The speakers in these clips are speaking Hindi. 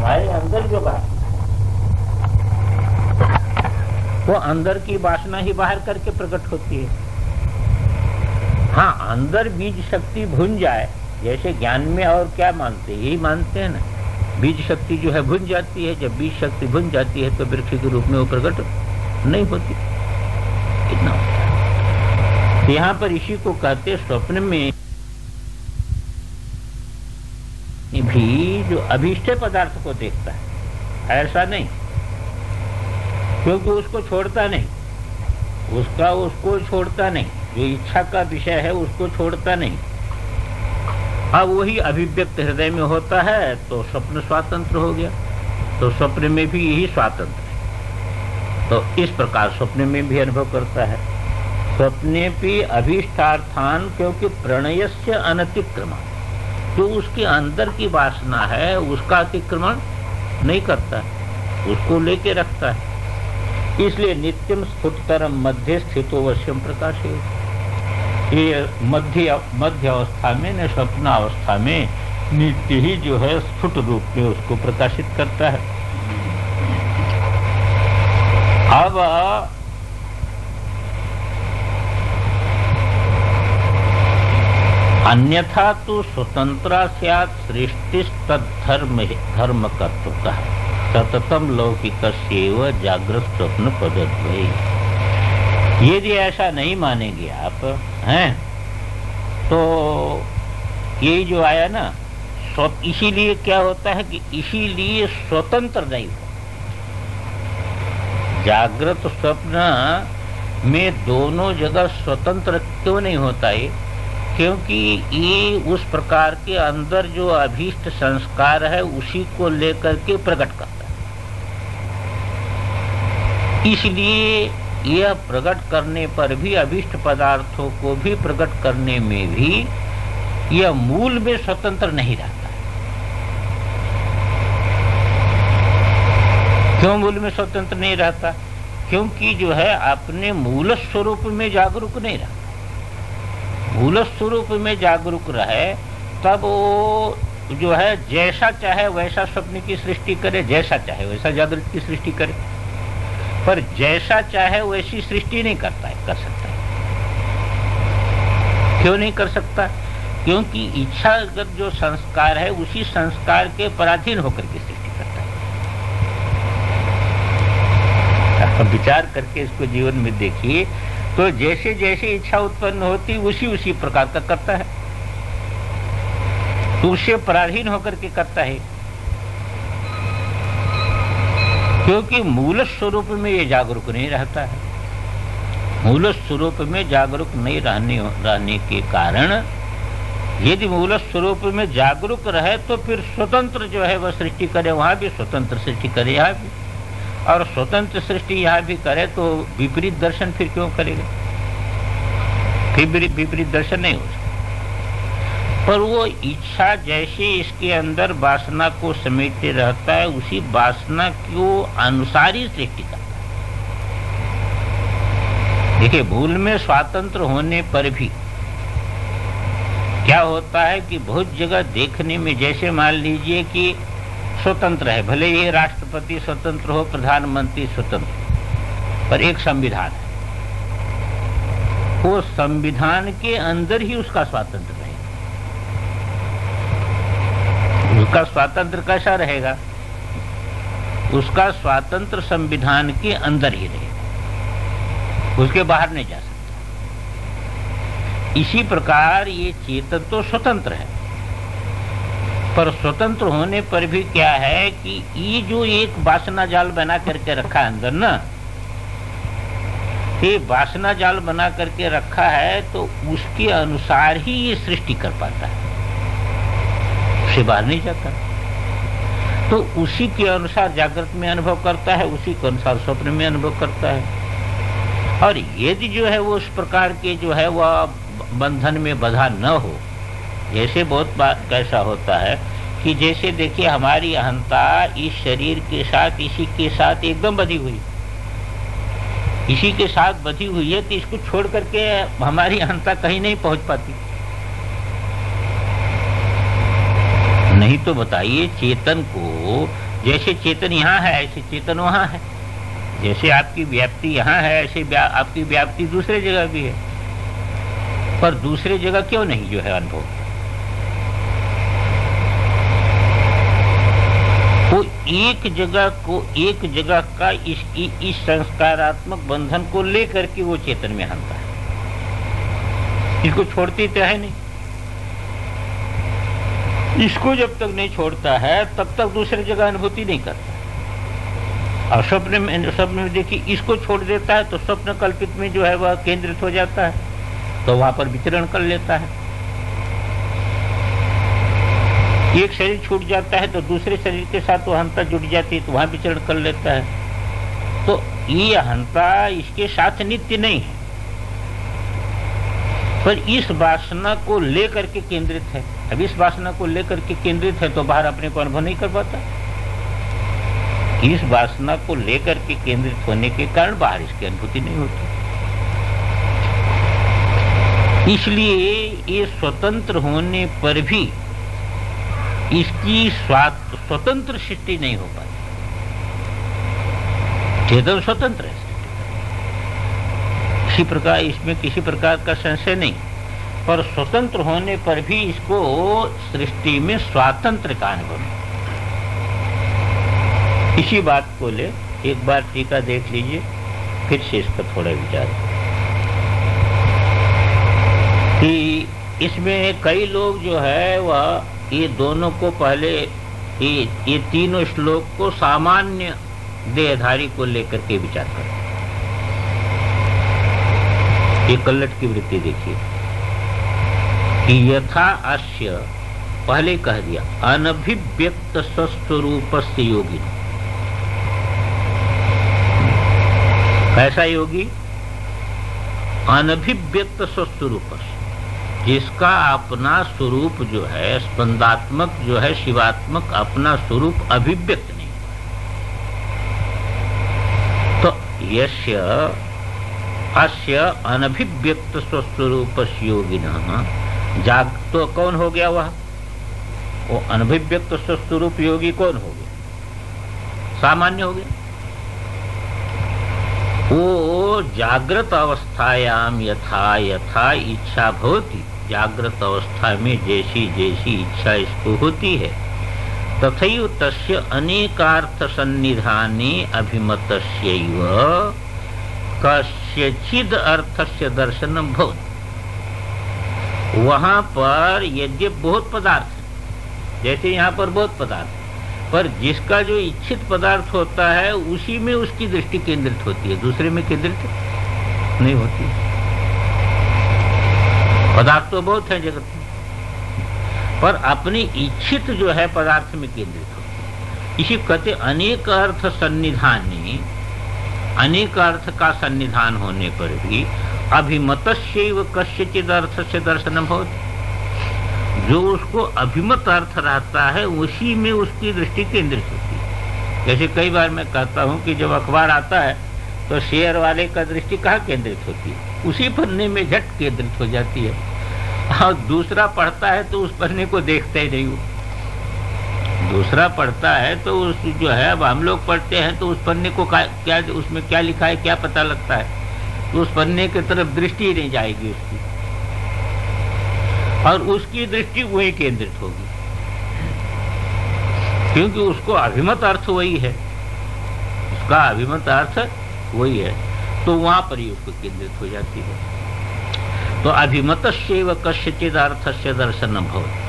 हमारे अंदर जो बात, वो अंदर की वासना ही बाहर करके प्रकट होती है। हाँ, अंदर बीज शक्ति भुन जाए, जैसे ज्ञान में और क्या मानते हैं, यही मानते हैं ना, बीज शक्ति जो है भुन जाती है। जब बीज शक्ति भुन जाती है तो वृक्ष के रूप में वो प्रकट नहीं होती। इतना तो यहाँ पर इसी को कहते स्वप्न में भी जो अभीष्ट पदार्थ को देखता है, ऐसा नहीं, क्योंकि उसको छोड़ता नहीं, उसको छोड़ता नहीं, जो इच्छा का विषय है उसको छोड़ता नहीं। अब वही अभिव्यक्त हृदय में होता है तो स्वप्न स्वातंत्र हो गया, तो स्वप्न में भी यही स्वातंत्र है। तो इस प्रकार स्वप्न में भी अनुभव करता है। स्वप्ने भी अभीष्टार्थान, क्योंकि प्रणयस्य अनतिक्रमण, जो उसके अंदर की वासना है उसका अतिक्रमण नहीं करता, उसको लेके रखता है। इसलिए नित्यम स्फुटतरम मध्य स्थितो वश्यम प्रकाशेत, ये मध्य अवस्था में न स्वप्न अवस्था में नित्य ही जो है स्फुट रूप में उसको प्रकाशित करता है। अब अन्यथा तो स्वतंत्रा स्यात् सृष्टिस्तद्धर्म धर्मकर्तुकः सततम लौकिकस्यैव जागृत स्वप्न पदद्वयी। यदि ऐसा नहीं मानेंगे आप हैं, तो ये जो आया ना, इसीलिए क्या होता है कि इसीलिए स्वतंत्र नहीं हो। जागृत स्वप्न में दोनों जगह स्वतंत्र क्यों नहीं होता है? क्योंकि ये उस प्रकार के अंदर जो अभीष्ट संस्कार है उसी को लेकर के प्रकट करता है। इसलिए यह प्रकट करने पर भी, अभीष्ट पदार्थों को भी प्रकट करने में भी यह मूल में स्वतंत्र नहीं रहता है। क्यों मूल में स्वतंत्र नहीं रहता? क्योंकि जो है अपने मूल स्वरूप में जागरूक नहीं रहता। मूल स्वरूप में जागरूक रहे तब वो जो है जैसा चाहे वैसा स्वप्न की सृष्टि करे, जैसा चाहे वैसा जागृत की सृष्टि करे, पर जैसा चाहे वैसी सृष्टि नहीं करता है, कर सकता है। क्यों नहीं कर सकता? क्योंकि इच्छागत जो संस्कार है उसी संस्कार के पराधीन होकर के सृष्टि करता है। विचार करके इसको जीवन में देखिए तो जैसे जैसे इच्छा उत्पन्न होती उसी प्रकार का करता है, तो उससे पराधीन होकर के करता है। क्योंकि मूल स्वरूप में ये जागरूक नहीं रहता है। मूल स्वरूप में जागरूक नहीं रहने के कारण, यदि मूल स्वरूप में जागरूक रहे तो फिर स्वतंत्र जो है वह सृष्टि करे, वहां भी स्वतंत्र सृष्टि करे, यहाँ भी, और स्वतंत्र सृष्टि यहाँ भी करे तो विपरीत दर्शन फिर क्यों करेगा? फिर विपरीत दर्शन नहीं हो सकता। पर वो इच्छा जैसे इसके अंदर वासना को समेटे रहता है, उसी वासना को अनुसार ही सृष्टि करता है। देखिए, भूल में स्वातंत्र होने पर भी क्या होता है कि बहुत जगह देखने में, जैसे मान लीजिए कि स्वतंत्र है, भले ये राष्ट्रपति स्वतंत्र हो, प्रधानमंत्री स्वतंत्र, पर एक संविधान है, वो संविधान के अंदर ही उसका स्वातंत्र रहेगा। उसका स्वातंत्र कैसा रहेगा? उसका स्वातंत्र संविधान के अंदर ही रहेगा, उसके बाहर नहीं जा सकता। इसी प्रकार ये चेतन तो स्वतंत्र है, पर स्वतंत्र होने पर भी क्या है कि ये जो एक वासना जाल बना करके रखा है अंदर ना, ये वासना जाल बना करके रखा है, तो उसके अनुसार ही ये सृष्टि कर पाता है, उससे बाहर नहीं जाता। तो उसी के अनुसार जागृत में अनुभव करता है, उसी के अनुसार स्वप्न में अनुभव करता है। और यदि जो है वो उस प्रकार के जो है वह बंधन में बंधा न हो, जैसे बहुत बार कैसा होता है कि जैसे देखिए हमारी अहंता इस शरीर के साथ, इसी के साथ एकदम बधी हुई, इसी के साथ बधी हुई है, तो इसको छोड़ करके हमारी अहंता कहीं नहीं पहुंच पाती। नहीं तो बताइए, चेतन को जैसे चेतन यहाँ है ऐसे चेतन वहाँ है, जैसे आपकी व्याप्ति यहाँ है ऐसे आपकी व्याप्ति दूसरे जगह भी है। पर दूसरे जगह क्यों नहीं जो है अनुभव? वो एक जगह का इस संस्कारात्मक बंधन को लेकर के वो चेतन में हंता है, इसको छोड़ती तो है नहीं। इसको जब तक नहीं छोड़ता है तब तक दूसरी जगह अनुभूति नहीं करता। और स्वप्न में देखिए, इसको छोड़ देता है तो स्वप्न कल्पित में जो है वह केंद्रित हो जाता है, तो वहां पर विचरण कर लेता है। एक शरीर छूट जाता है तो दूसरे शरीर के साथ वो हंता जुड़ जाती है, तो वहां विचरण कर लेता है। तो ये हंता इसके साथ नित्य नहीं है, पर इस वासना को लेकर के केंद्रित है। अब इस वासना को लेकर के केंद्रित है तो बाहर अपने को अनुभव नहीं कर पाता। इस वासना को लेकर के केंद्रित होने के कारण बाहर इसकी अनुभूति नहीं होती। इसलिए ये स्वतंत्र होने पर भी इसकी स्वतंत्र सृष्टि नहीं हो पाती। चेतन स्वतंत्र है, किसी प्रकार इसमें किसी प्रकार का संशय नहीं, पर स्वतंत्र होने पर भी इसको सृष्टि में स्वातंत्र का अनुभव है। इसी बात को ले एक बार टीका देख लीजिए, फिर से इसका थोड़ा विचार कि इसमें कई लोग जो है वह ये दोनों को पहले ये तीनों श्लोक को सामान्य देहधारी को लेकर के विचार करते। ये कल्लट की वृत्ति देखिए कि यथा अस्य पहले कह दिया अनभिव्यक्त स्वस्वरूपस्य योगी। कैसा योगी? अनभिव्यक्त स्वस्वरूपस्य, जिसका अपना स्वरूप जो है स्पंदात्मक जो है शिवात्मक अपना स्वरूप अभिव्यक्त नहीं। तो यस्य अस्य अनभिव्यक्त स्वस्वरूपस्य योगिनः जाग, तो कौन हो गया वह? वो अनभिव्यक्त स्वस्वरूप योगी कौन हो गया? सामान्य हो गया। वो जागृत अवस्थायाम यथा यथा इच्छा भवति, जागृत अवस्था में जैसी जैसी इच्छा इसको होती है, तथैव तस्य अनेकार्थ सन्निधाने अभिमतस्यैव कस्यचिद अर्थस्य दर्शनम भवति। वहां पर यद्यप बहुत पदार्थ है, जैसे यहाँ पर बहुत पदार्थ, पर जिसका जो इच्छित पदार्थ होता है उसी में उसकी दृष्टि केंद्रित होती है, दूसरे में केंद्रित नहीं होती। पदार्थ तो बहुत है जगत में, पर अपनी इच्छित जो है पदार्थ में केंद्रित होती है। इसी कहते अनेक अर्थ सन्निधाने, अनेक अर्थ का सन्निधान होने पर भी अभिमतस्यैव कस्यचिद अर्थस्य दर्शनम भवति। जो उसको अभिमत अर्थ रहता है उसी में उसकी दृष्टि केंद्रित होती है। जैसे कई बार मैं कहता हूं कि जब अखबार आता है तो शेयर वाले का दृष्टि कहाँ केंद्रित होती है? उसी पन्ने में झट केंद्रित हो जाती है, और दूसरा पढ़ता है तो उस पन्ने को देखता ही नहीं हो। दूसरा पढ़ता है तो उस जो है, अब हम लोग पढ़ते हैं तो उस पन्ने को क्या उसमें क्या लिखा है क्या पता लगता है, तो उस पन्ने की तरफ दृष्टि ही नहीं जाएगी उसकी, और उसकी दृष्टि वही केंद्रित होगी, क्योंकि उसको अभिमत अर्थ वही है, उसका अभिमत अर्थ वही है, तो वहां पर ही उसको केंद्रित हो जाती है। तो अभिमतस्यैव कस्यचिद अर्थस्य दर्शनम भवति।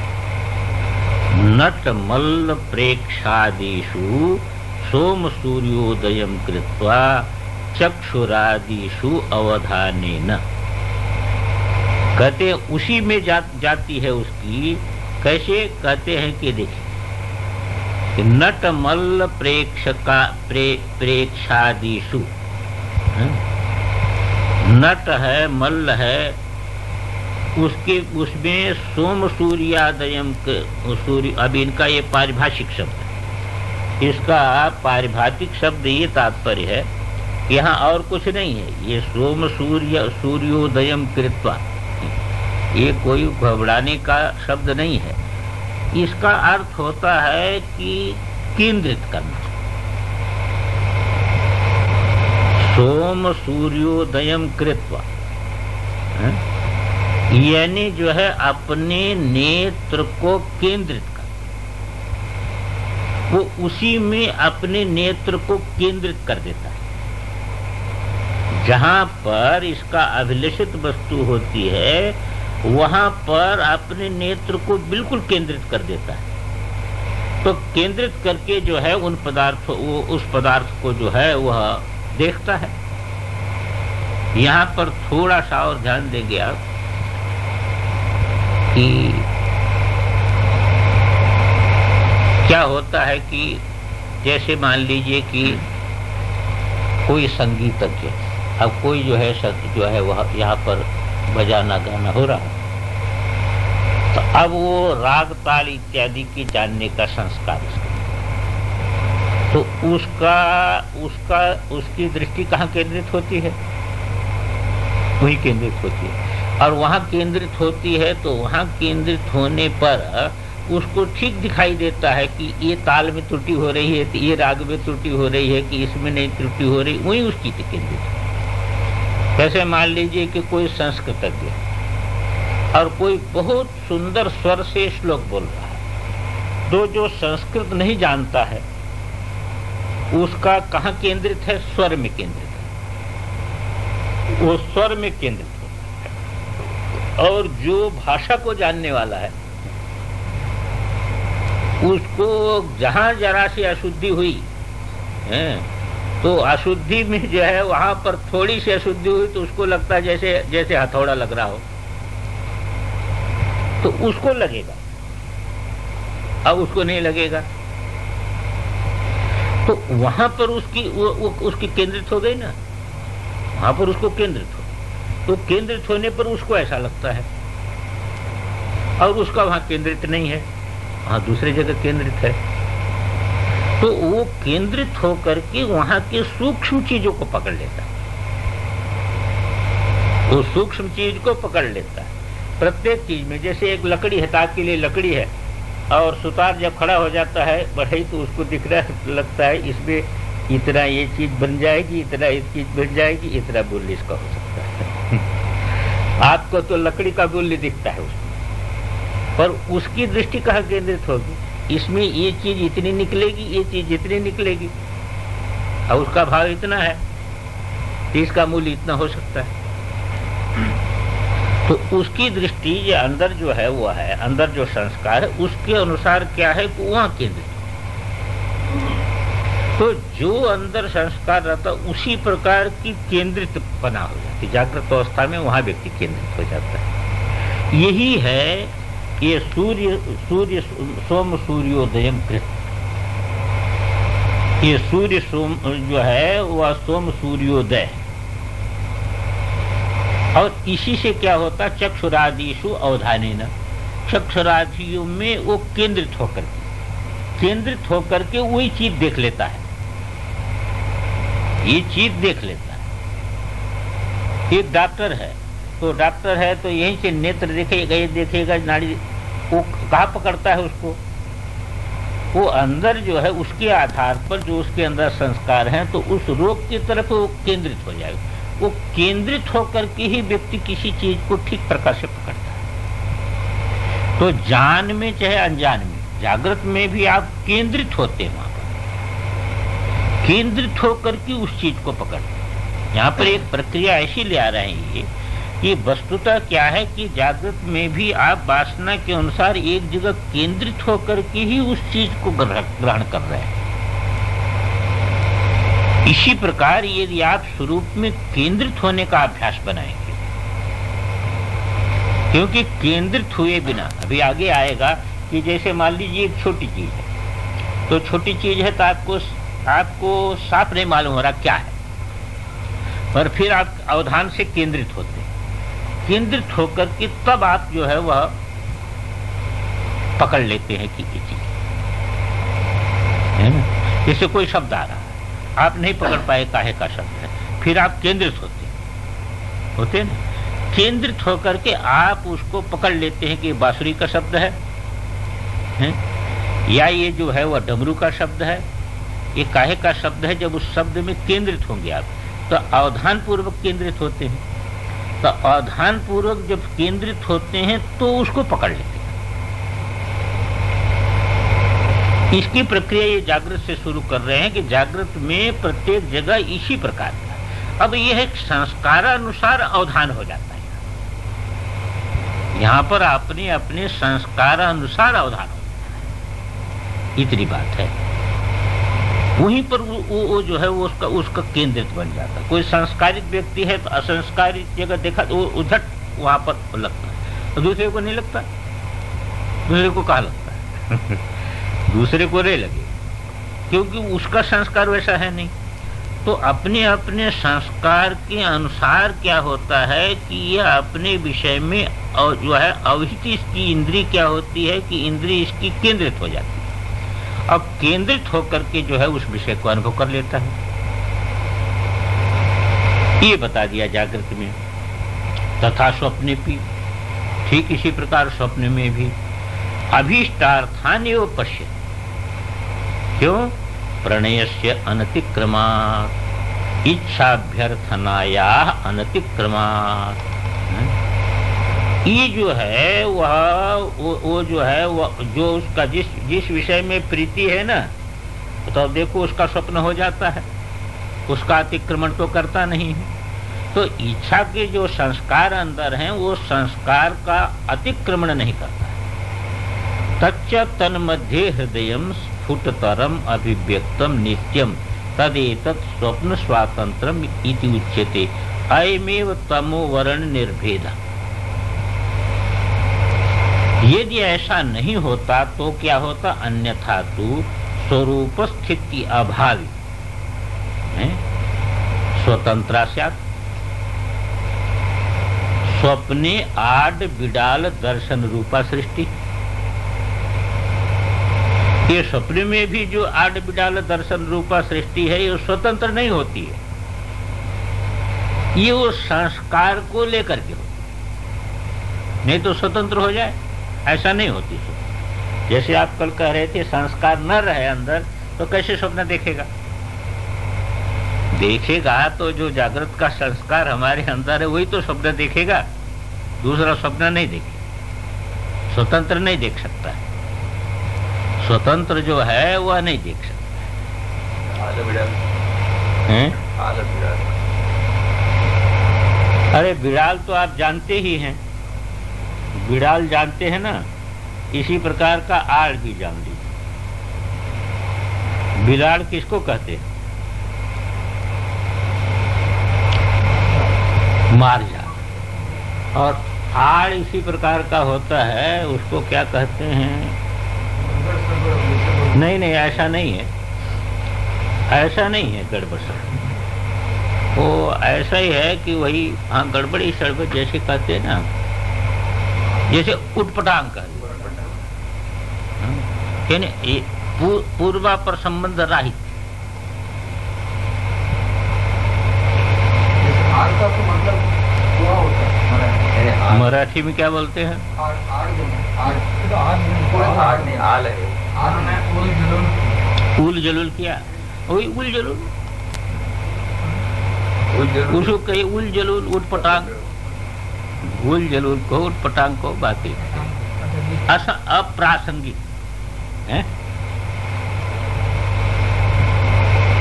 नट मल्ल प्रेक्षादिषु सोम सूर्योदयं कृत्वा चक्षुरादिषु अवधानेन। कहते उसी में जाती है उसकी। कैसे? कहते हैं कि देखिए नट मल्ल प्रेक्षादिषु, नट है मल्ल है, उसमें सोम सूर्यादयम सूर्य। अब इनका ये पारिभाषिक शब्द है, इसका पारिभाषिक शब्द ये तात्पर्य है, यहाँ और कुछ नहीं है। ये सोम सूर्योदयम कृत्वा, ये कोई घबराने का शब्द नहीं है। इसका अर्थ होता है कि केंद्रित करना। सोम सूर्योदयम कृत्वा, यानी जो है अपने नेत्र को केंद्रित कर, वो उसी में अपने नेत्र को केंद्रित कर देता है। जहां पर इसका अभिलषित वस्तु होती है वहां पर अपने नेत्र को बिल्कुल केंद्रित कर देता है। तो केंद्रित करके जो है उन पदार्थों, वो उस पदार्थ को जो है वह देखता है। यहां पर थोड़ा सा और ध्यान देंगे आप कि क्या होता है कि जैसे मान लीजिए कि कोई संगीतज्ञ, अब कोई जो है वह यहाँ पर बजाना गाना हो रहा है, तो अब वो राग ताल इत्यादि की जानने का संस्कार इसका, तो उसकी दृष्टि कहाँ केंद्रित होती है? वही केंद्रित होती है। और वहाँ केंद्रित होती है तो वहाँ केंद्रित होने पर उसको ठीक दिखाई देता है कि ये ताल में त्रुटि हो रही है, ये राग में त्रुटि हो रही है, कि इसमें नहीं त्रुटि हो रही, वही उसकी केंद्रित है। कैसे मान लीजिए कि कोई संस्कृतज्ञ और कोई बहुत सुंदर स्वर से श्लोक बोल रहा है, तो जो संस्कृत नहीं जानता है उसका कहाँ केंद्रित है? स्वर में केंद्रित है, वो स्वर में केंद्रित है। और जो भाषा को जानने वाला है उसको जहां जरा सी अशुद्धि हुई है, तो अशुद्धि में जो है वहां पर थोड़ी सी अशुद्धि हुई तो उसको लगता है जैसे हथौड़ा लग रहा हो, तो उसको लगेगा, अब उसको नहीं लगेगा। तो वहां पर उसकी केंद्रित हो गई ना, वहां पर उसको केंद्रित हो, तो केंद्रित होने पर उसको ऐसा लगता है, और उसका वहां केंद्रित नहीं है, वहां दूसरी जगह केंद्रित है। तो वो केंद्रित होकर के वहां के सूक्ष्म चीजों को पकड़ लेता है, वो सूक्ष्म चीज को पकड़ लेता है प्रत्येक चीज में। जैसे एक लकड़ी है, ताक के लिए लकड़ी है, और सुतार जब खड़ा हो जाता है बढ़ई, तो उसको दिख रहा लगता है इसमें इतना ये चीज बन जाएगी, इतना ये चीज बन जाएगी, इतना मूल्य इसका हो सकता है। आपको तो लकड़ी का मूल्य दिखता है उसमें, पर उसकी दृष्टि कहाँ केंद्रित होगी? इसमें ये चीज इतनी निकलेगी, ये चीज इतनी निकलेगी, और उसका भाव इतना है, तो इसका मूल्य इतना हो सकता है। तो उसकी दृष्टि ये अंदर जो है वो है, अंदर जो संस्कार है उसके अनुसार क्या है कि वहां केंद्रित। तो जो अंदर संस्कार रहता उसी प्रकार की केंद्रित बना हो जाती, जागृत अवस्था में वहां व्यक्ति केंद्रित हो जाता है। यही है ये सूर्य सोम सूर्योदयम कृत, ये सूर्य सोम जो है वह सोम सूर्योदय, और इसी से क्या होता? चक्षुरादिषु अवधानेन, चक्षुरादियों में वो केंद्रित होकर के वही चीज देख लेता है, ये चीज देख लेता है। एक डॉक्टर है तो यहीं से नेत्र देखेगा, ये देखेगा नाड़ी, वो कहाँ पकड़ता है उसको? वो अंदर जो है उसके आधार पर जो उसके अंदर संस्कार हैं, तो उस रोग की तरफ वो केंद्रित हो जाएगा। वो केंद्रित होकर के ही व्यक्ति किसी चीज को ठीक प्रकार से पकड़ता है। तो जान में चाहे अनजान में, जागृत में भी आप केंद्रित होते हैं, वहां पर केंद्रित होकर के उस चीज को पकड़ते हैं। यहाँ पर एक प्रक्रिया ऐसी ले आ रहे हैं कि वस्तुतः क्या है कि जागृत में भी आप वासना के अनुसार एक जगह केंद्रित होकर के ही उस चीज को ग्रहण कर रहे हैं। इसी प्रकार यदि आप स्वरूप में केंद्रित होने का अभ्यास बनाएंगे, क्योंकि केंद्रित हुए बिना, अभी आगे आएगा कि जैसे मान लीजिए एक छोटी चीज है, तो छोटी चीज है तो आपको साफ नहीं मालूम हो रहा क्या है, पर फिर आप अवधान से केंद्रित होते हैं, केंद्रित होकर के तब आप जो है वह पकड़ लेते हैं कि ये चीज है ना। जैसे कोई शब्द आ रहा है, आप नहीं पकड़ पाए काहे का शब्द है, फिर आप केंद्रित होते ना, केंद्रित होकर के आप उसको पकड़ लेते हैं कि बांसुरी का शब्द है? या ये जो है वह डमरू का शब्द है, ये काहे का शब्द है? जब उस शब्द में केंद्रित होंगे आप तो अवधान पूर्वक केंद्रित होते हैं, तो अवधान पूर्वक जब केंद्रित होते हैं तो उसको पकड़ लेते हैं। इसकी प्रक्रिया ये जागृत से शुरू कर रहे हैं कि जागृत में प्रत्येक जगह इसी प्रकार का। अब यह एक संस्कारानुसार अवधान हो जाता है। यहाँ पर अपने अपने संस्कारानुसार अवधान हो जाता है, इतनी बात है। वहीं पर वो जो है वो उसका केंद्रित बन जाता है। कोई संस्कारित व्यक्ति है तो असंस्कारित जगह देखा तो वो उधट वहां पर लगता है, तो दूसरे को नहीं लगता। दूसरे को कहाँ लगता है? दूसरे को नहीं लगे, क्योंकि उसका संस्कार वैसा है नहीं। तो अपने अपने संस्कार के अनुसार क्या होता है कि यह अपने विषय में जो है अवहित इसकी इंद्री क्या होती है कि इंद्री इसकी केंद्रित हो जाती है। अब केंद्रित होकर के जो है उस विषय को अनुभव कर लेता है। ये बता दिया जागृत में। तथा स्वप्ने भी ठीक इसी प्रकार स्वप्न में भी अभीष्टार्थान्येव पश्यति। क्यों? प्रणयस्य अनतिक्रमात्, इच्छाभ्यर्थनायाः अनतिक्रमात्। ये जो है वो जो है वह जो उसका जिस विषय में प्रीति है ना, तो देखो उसका स्वप्न हो जाता है, उसका अतिक्रमण तो करता नहीं है। तो इच्छा के जो संस्कार अंदर हैं वो संस्कार का अतिक्रमण नहीं करता है। तच्च तन्मध्ये हृदयं स्फुटतरम अभिव्यक्तम नित्यम तदेतत् स्वप्न स्वातंत्रम इति उच्यते। अयमेव तमो वर्ण निर्भेद। यदि ऐसा नहीं होता तो क्या होता? अन्यथा तो स्वरूप स्थिति अभावी स्वतंत्रा स्यात्। स्वप्ने आड बिडाल दर्शन रूपा सृष्टि। ये स्वप्न में भी जो आड बिडाल दर्शन रूपा सृष्टि है ये स्वतंत्र नहीं होती है, ये वो संस्कार को लेकर के होती है। नहीं तो स्वतंत्र हो जाए, ऐसा नहीं होती। जैसे आप कल कह रहे थे संस्कार न रहे अंदर तो कैसे स्वप्न देखेगा? देखेगा तो जो जागृत का संस्कार हमारे अंदर है वही तो स्वप्न देखेगा, दूसरा स्वप्न नहीं देखेगा। स्वतंत्र नहीं देख सकता है, स्वतंत्र जो है वह नहीं देख सकता है। अरे बिड़ाल तो आप जानते ही हैं, बिड़ाल जानते हैं ना, इसी प्रकार का आड़ भी जान लीजिए। बिलाड़ किसको कहते हैं? मार जा। और आड़ इसी प्रकार का होता है, उसको क्या कहते हैं? नहीं ऐसा नहीं है, ऐसा नहीं है गड़बड़। वो ऐसा ही है कि वही हाँ गड़बड़ी सड़बड़ जैसे कहते हैं ना, जैसे उटपटांग कहते हैं, पूर्वा पर संबंध राहित। मराठी में क्या बोलते हैं? उल जलूल किया, वही उल जलूल, उसको कहे उल जलूल उटपटांग। उल जलूल को उटपटांग को बातें अप्रासंगिक है,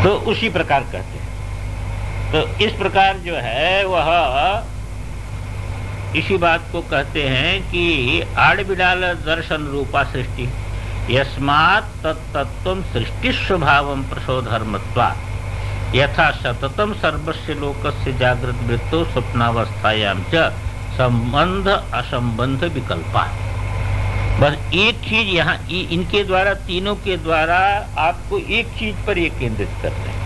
तो उसी प्रकार कहते हैं। तो इस प्रकार जो है वह इसी बात को कहते हैं कि आड़ बिडाल दर्शन रूपा सृष्टि यस्मात् तत्तत्वं सृष्टि स्वभावं प्रसोधर्मत्वात् यथा सततम सर्वस्य लोकस्य जागृत वृत्तो स्वप्नावस्थायां च संबंध असंबंध विकल्पा। बस एक चीज यहाँ इनके द्वारा, तीनों के द्वारा आपको एक चीज पर ये केंद्रित करते हैं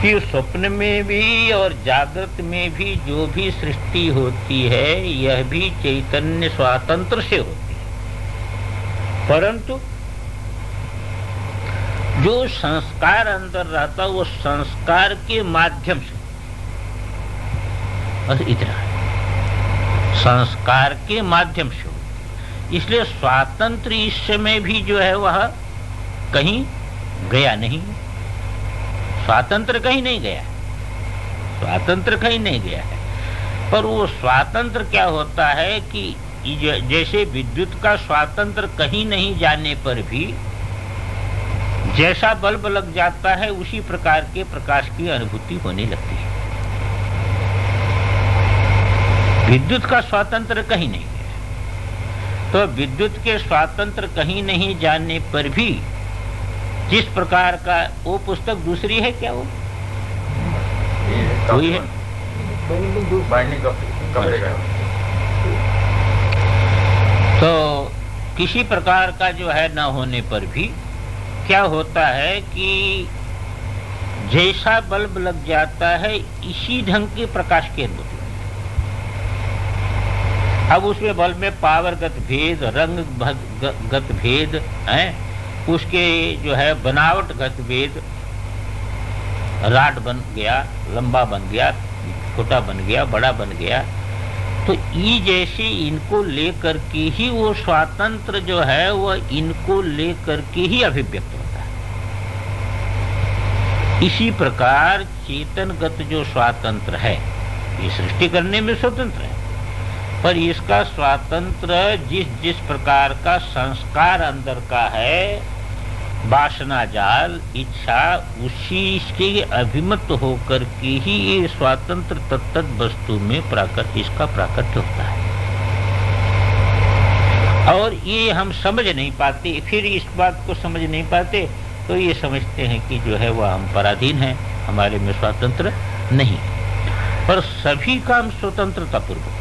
कि स्वप्न में भी और जागृत में भी जो भी सृष्टि होती है यह भी चैतन्य स्वातंत्र से होती है, परंतु जो संस्कार अंदर रहता वो संस्कार के माध्यम से, बस इतना है, संस्कार के माध्यम से। इसलिए स्वातंत्र इस समय भी जो है वह कहीं गया नहीं, स्वातंत्र कहीं नहीं गया, स्वातंत्र कहीं नहीं गया है। पर वो स्वातंत्र क्या होता है कि जैसे विद्युत का स्वातंत्र कहीं नहीं जाने पर भी जैसा बल्ब लग जाता है उसी प्रकार के प्रकाश की अनुभूति होने लगती है। विद्युत का स्वातंत्र कहीं नहीं है, तो विद्युत के स्वातंत्र कहीं नहीं जाने पर भी जिस प्रकार का वो पुस्तक दूसरी है, क्या वो वही है? तो किसी प्रकार का जो है न होने पर भी क्या होता है कि जैसा बल्ब लग जाता है इसी ढंग के प्रकाश की अनुभूति। अब उसमें बल्ब में पावरगत भेद, रंगगत भेद है, उसके जो है बनावटगत भेद, राड बन गया, लंबा बन गया, छोटा बन गया, बड़ा बन गया, तो ये जैसे इनको लेकर के ही वो स्वातंत्र जो है वह इनको लेकर के ही अभिव्यक्त होता है। इसी प्रकार चेतनगत जो स्वातंत्र है, ये सृष्टि करने में स्वतंत्र है, पर इसका स्वातंत्र जिस जिस प्रकार का संस्कार अंदर का है, वासना जाल, इच्छा, उसी के अभिमत होकर के ही ये स्वातंत्र तत्त वस्तु में इसका प्राकट्य होता है। और ये हम समझ नहीं पाते, फिर इस बात को समझ नहीं पाते तो ये समझते हैं कि जो है वह हम पराधीन हैं, हमारे में स्वातंत्र नहीं। पर सभी काम स्वतंत्रता पूर्वक।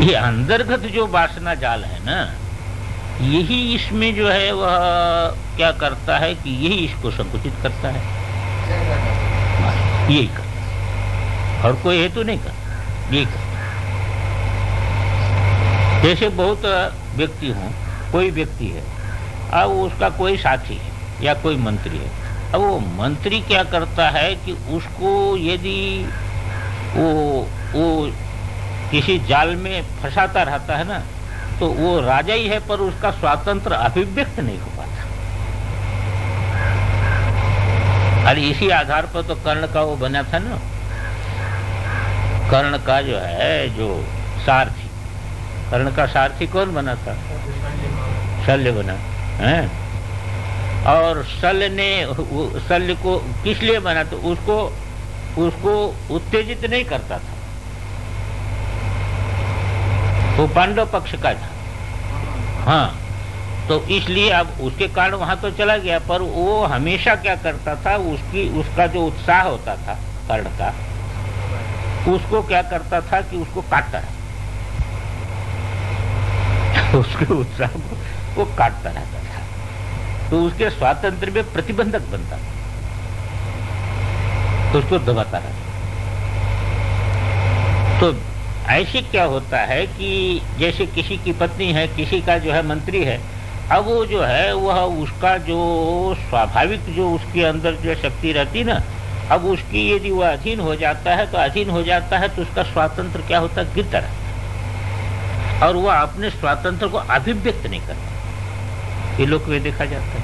ये अंतर्गत जो वासना जाल है ना, यही इसमें जो है वह क्या करता है कि यही इसको संकुचित करता है, यही करता है, और कोई हेतु नहीं करता, यही करता। जैसे बहुत व्यक्ति हों, कोई व्यक्ति है, अब उसका कोई साथी है या कोई मंत्री है, अब वो मंत्री क्या करता है कि उसको यदि वो किसी जाल में फंसाता रहता है ना, तो वो राजा ही है पर उसका स्वातंत्र अभिव्यक्त नहीं हो पाता। अरे इसी आधार पर तो कर्ण का वो बना था ना, कर्ण का जो है जो सारथी, कर्ण का सारथी कौन बना था? शल्य बना है। और शल्य को किस लिए बना? तो उसको उत्तेजित नहीं करता था, वो पांडव पक्ष का था। हाँ, तो इसलिए अब उसके कारण वहां तो चला गया, पर वो हमेशा क्या करता था, उसका जो उत्साह होता था कर्ण का, उसको क्या करता था कि उसको काटता रहता, उसके उत्साह को वो काटता रहता था, तो उसके स्वातंत्र में प्रतिबंधक बनता था, तो उसको दबाता रहता। तो ऐसे क्या होता है कि जैसे किसी की पत्नी है, किसी का जो है मंत्री है, अब वो जो है वह उसका जो स्वाभाविक जो उसके अंदर जो शक्ति रहती ना, अब उसकी यदि वह अधीन हो जाता है तो अधीन हो जाता है, तो उसका स्वातंत्र क्या होता है, गिरता रहता है, और वह अपने स्वातंत्र को अभिव्यक्त नहीं करता। ये लोक में देखा जाता है,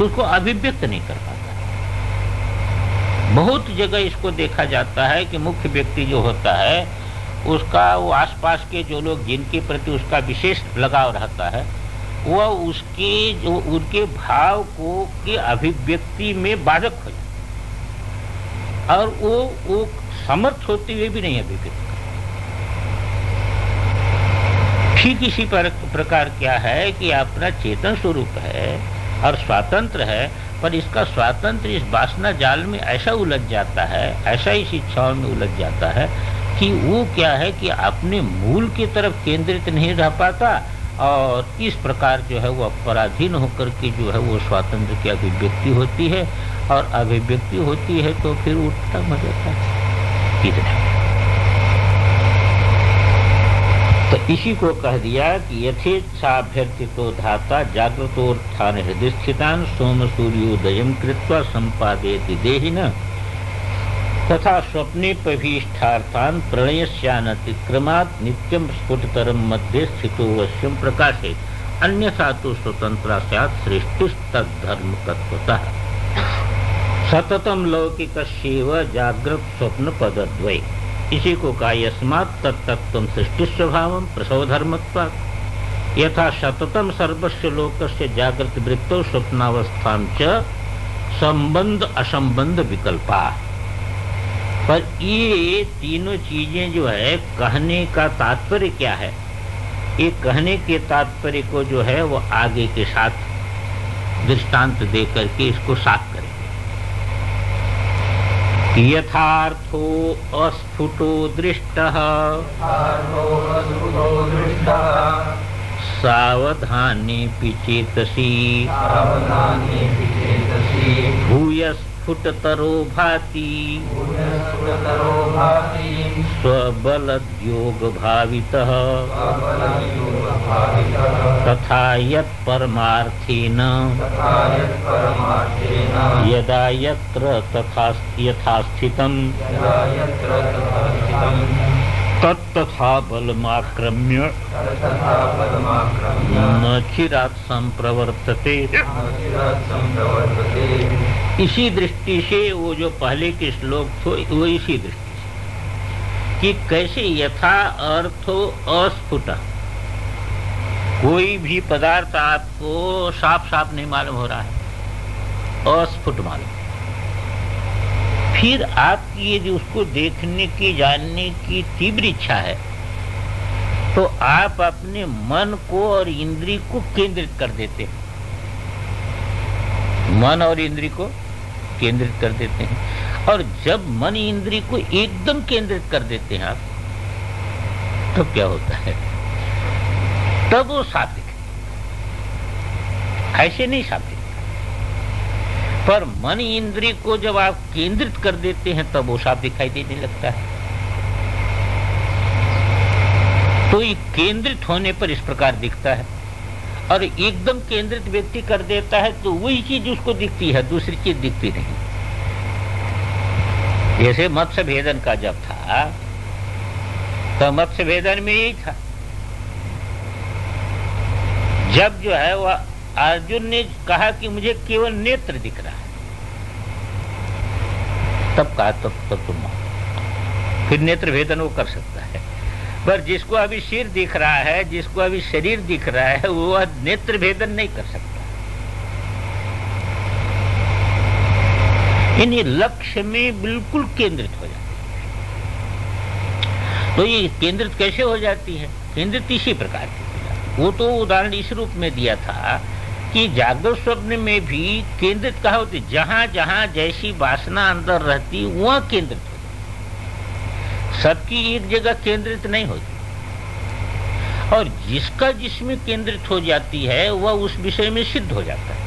उसको अभिव्यक्त नहीं कर पाता। बहुत जगह इसको देखा जाता है कि मुख्य व्यक्ति जो होता है उसका वो आसपास के जो लोग जिनके प्रति उसका विशेष लगाव रहता है, वह उसके जो उनके भाव को के अभिव्यक्ति में बाधक हो जाता, और वो समर्थ होते हुए भी नहीं अभिव्यक्त करता। ठीक इसी प्रकार क्या है कि अपना चेतन स्वरूप है और स्वातंत्र है, पर इसका स्वातंत्र इस वासना जाल में ऐसा उलझ जाता है, ऐसा इस इच्छाओं में उलझ जाता है कि वो क्या है कि अपने मूल की तरफ केंद्रित नहीं रह पाता, और इस प्रकार जो है वो पराधीन होकर के जो है वो स्वातंत्र की अभिव्यक्ति होती है, और अभिव्यक्ति होती है तो फिर उठता मजाता है कितना। तो इसी को कह दिया कि यथेच्छाभ्यर्थितो धाता जागृतोत्थान हृदय स्थितान सोम सूर्योदयं कृत्वा संपादयति देहिनः तथा स्वप्ने पभीष्ठार्थान प्रणयस्यानतिक्रमात् नित्यं स्फुटतरं मध्ये स्थितो वश्यं प्रकाशेत। अन्यथा तो स्वतंत्र स्यात् सृष्टिस्तद्धर्म तत्वतः। सततम लौकिकस्यैव जागृत स्वप्न पदद्वय। इसी को कहा यस्मात् तत्तत्त्वं सृष्टि स्वभावं प्रसवधर्मत्वात् यथा सततम सर्वस्य लोकस्य जागृत वृत्तौ स्वप्नावस्थां च संबंध असंबंध विकल्पा। पर ये तीनों चीजें जो है कहने का तात्पर्य क्या है, ये कहने के तात्पर्य को जो है वो आगे के साथ दृष्टांत दे करके इसको साफ करेंगे। यथार्थो अस्फुटो दृष्टः सावधानेऽपि चेतसि भूयस्फुटतरो भाति स्वबलद्योगभावितः तथा यत् परमार्थेन यदा यत्र यथा स्थितं तत्तथा बलमाक्रम्य न चिरात् संप्रवर्तते। इसी दृष्टि से वो जो पहले के श्लोक थे वो इसी दृष्टि से कि कैसे यथा अर्थो अस्फुट, कोई भी पदार्थ आपको साफ साफ नहीं मालूम हो रहा है, अस्फुट मालूम, फिर आपकी यदि उसको देखने की जानने की तीव्र इच्छा है तो आप अपने मन को और इंद्रिय को केंद्रित कर देते हैं, मन और इंद्रिय को केंद्रित कर देते हैं। और जब मन इंद्रिय को एकदम केंद्रित कर देते हैं आप, तो क्या होता है, तब वो साफ दिखे, ऐसे नहीं साफ दिखे। पर मन इंद्रिय को जब आप केंद्रित कर देते हैं तब वो साफ दिखाई देने लगता है। तो ये केंद्रित होने पर इस प्रकार दिखता है, और एकदम केंद्रित व्यक्ति कर देता है तो वही चीज उसको दिखती है, दूसरी चीज दिखती नहीं। जैसे मत्स्य भेदन का जब था तो मत्स्य भेदन में यही था, जब जो है वह अर्जुन ने कहा कि मुझे केवल नेत्र दिख रहा है, तब कहा तब तुम फिर नेत्र भेदन वो कर सकता है। पर जिसको अभी सिर दिख रहा है, जिसको अभी शरीर दिख रहा है, वो नेत्र भेदन नहीं कर सकता। यानी लक्ष्य में बिल्कुल केंद्रित हो जाती है। तो ये केंद्रित कैसे हो जाती है? केंद्रित इसी प्रकार की। वो तो उदाहरण इस रूप में दिया था कि जागृत स्वप्न में भी केंद्रित कहा होती, जहां जहां जैसी वासना अंदर रहती वहां केंद्रित हो जाती, सबकी एक जगह केंद्रित नहीं होती। और जिसका जिसमें केंद्रित हो जाती है वह उस विषय में सिद्ध हो जाता है।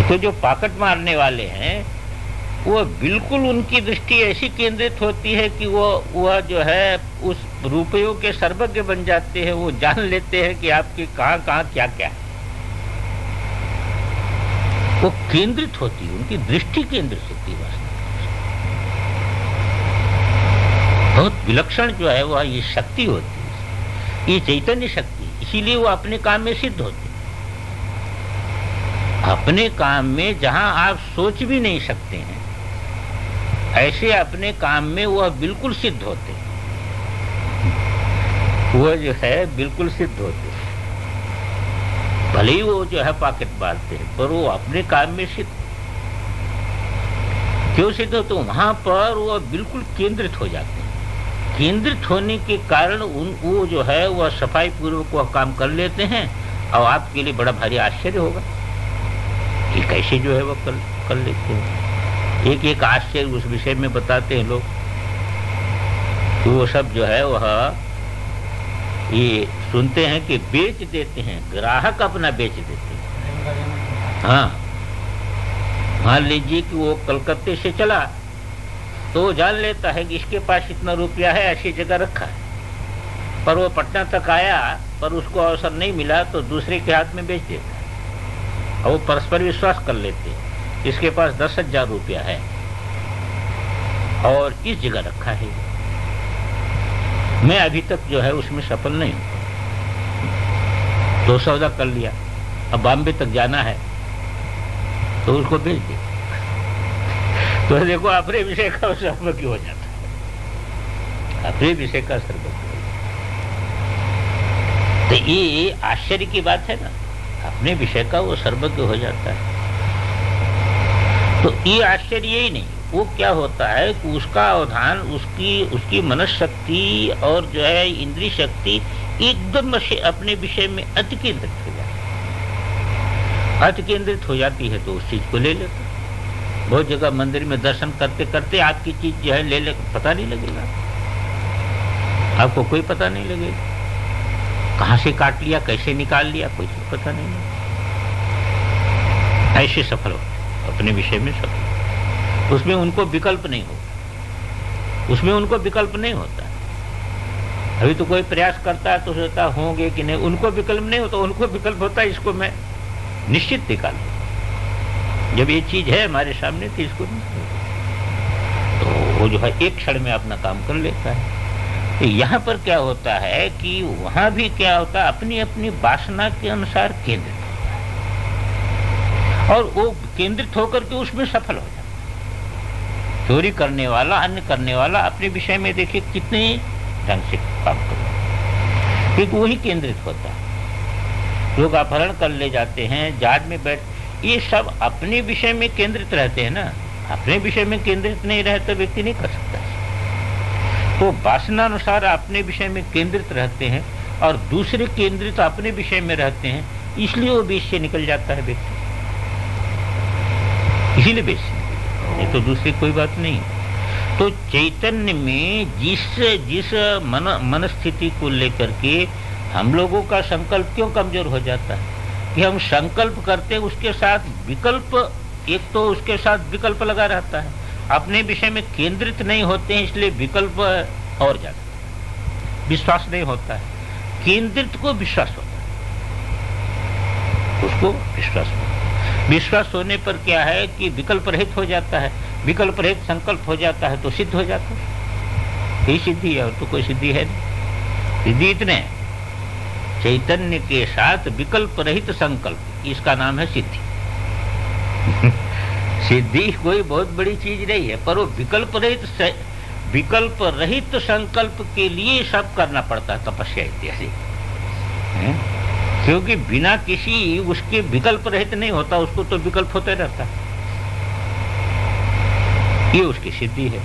तो जो पाकट मारने वाले हैं वो बिल्कुल उनकी दृष्टि ऐसी केंद्रित होती है कि वह जो है उस रुपयों के सर्वज्ञ बन जाते हैं। वो जान लेते हैं कि आपके कहाँ कहाँ क्या क्या है। वो केंद्रित होती है, उनकी दृष्टि केंद्रित होती है। बहुत विलक्षण जो है वह ये शक्ति होती है, ये चैतन्य शक्ति। इसीलिए वो अपने काम में सिद्ध होते, अपने काम में जहां आप सोच भी नहीं सकते हैं, ऐसे अपने काम में वह बिल्कुल सिद्ध होते, वह जो है बिल्कुल सिद्ध होते। भले ही वो जो है पॉकेट मारते हैं, पर वो अपने काम में सिद्ध। क्यों सिद्ध होते? वहां पर वह बिल्कुल केंद्रित हो जाते हैं। केंद्रित होने के कारण वो जो है वह सफाई पूर्वक वह काम कर लेते हैं। और आपके लिए बड़ा भारी आश्चर्य होगा कि कैसे जो है वह कर लेते हैं। एक एक आश्चर्य उस विषय में बताते हैं लोग। तो वो सब जो है वह ये सुनते हैं कि बेच देते हैं, ग्राहक अपना बेच देते हैं। हाँ, मान लीजिए कि वो कलकत्ते से चला तो वो जान लेता है कि इसके पास इतना रुपया है, ऐसी जगह रखा है। पर वो पटना तक आया पर उसको अवसर नहीं मिला तो दूसरे के हाथ में बेच देता है। और वो परस्पर विश्वास कर लेते हैं, इसके पास 10,000 रुपया है और इस जगह रखा है। मैं अभी तक जो है उसमें सफल नहीं हूं। तो सौदा कर लिया, अब बॉम्बे तक जाना है तो उसको भेज दिया। तो देखो अपने विषय का सर्वज्ञ हो जाता है, अपने विषय का सर्वज्ञ। तो ये आश्चर्य की बात है ना, अपने विषय का वो सर्वज्ञ हो जाता है। तो ये आश्चर्य ही नहीं, वो क्या होता है कि उसका अवधान, उसकी मनस्शक्ति और जो है इंद्रिय शक्ति एकदम अपने विषय में अति केंद्रित हो जाती है। अति केंद्रित हो जाती है तो उस चीज को ले लेता है। बहुत जगह मंदिर में दर्शन करते करते आपकी चीज जो है ले पता नहीं लगेगा, आपको कोई पता नहीं लगेगा, कहां से काट लिया, कैसे निकाल लिया, कोई चीज पता नहीं लगेगा। ऐसे सफल हो अपने विषय में सफल, उसमें उनको विकल्प नहीं होता, उसमें उनको विकल्प नहीं होता। अभी तो कोई प्रयास करता है तो सोचता होंगे कि नहीं, उनको विकल्प नहीं होता, उनको विकल्प होता है इसको मैं निश्चित निकाल दूं। जब ये चीज है हमारे सामने तो इसको तो वो जो है एक क्षण में अपना काम कर लेता है। तो यहाँ पर क्या होता है कि वहां भी क्या होता है, अपनी अपनी वासना के अनुसार केंद्रित होता है और वो केंद्रित होकर के उसमें सफल हो जाता है। चोरी करने वाला, अन्य करने वाला अपने विषय में देखिए कितने ढंग से काम करता है, क्योंकि वही केंद्रित होता है। लोग अपहरण कर ले जाते हैं, जहाज में बैठ, ये सब अपने विषय में केंद्रित रहते हैं ना। अपने विषय में केंद्रित नहीं रहे तो व्यक्ति नहीं कर सकता। तो वासना अनुसार अपने विषय में केंद्रित रहते हैं और दूसरे केंद्रित अपने विषय में रहते हैं, इसलिए वो बीच से निकल जाता है व्यक्ति, इसीलिए बीच से, ये तो दूसरी कोई बात नहीं। तो चैतन्य में जिस मन स्थिति को लेकर के हम लोगों का संकल्प क्यों कमजोर हो जाता है कि हम संकल्प करते उसके साथ विकल्प, एक तो उसके साथ विकल्प लगा रहता है, अपने विषय में केंद्रित नहीं होते हैं, इसलिए विकल्प और ज्यादा, विश्वास नहीं होता है। केंद्रित को विश्वास होता है, उसको विश्वास होता है। विश्वास होने पर क्या है कि विकल्प रहित हो जाता है, विकल्प रहित संकल्प हो जाता है तो सिद्ध हो जाता है। यही सिद्धि है और तो कोई सिद्धि है नहीं। सिद्धि इतने चैतन्य के साथ विकल्प रहित संकल्प, इसका नाम है सिद्धि। सिद्धि कोई बहुत बड़ी चीज नहीं है, पर वो विकल्प रहित संकल्प के लिए सब करना पड़ता है, तपस्या इत्यादि, क्योंकि बिना किसी उसके विकल्प रहित नहीं होता, उसको तो विकल्प होते रहता है। ये उसकी सिद्धि है।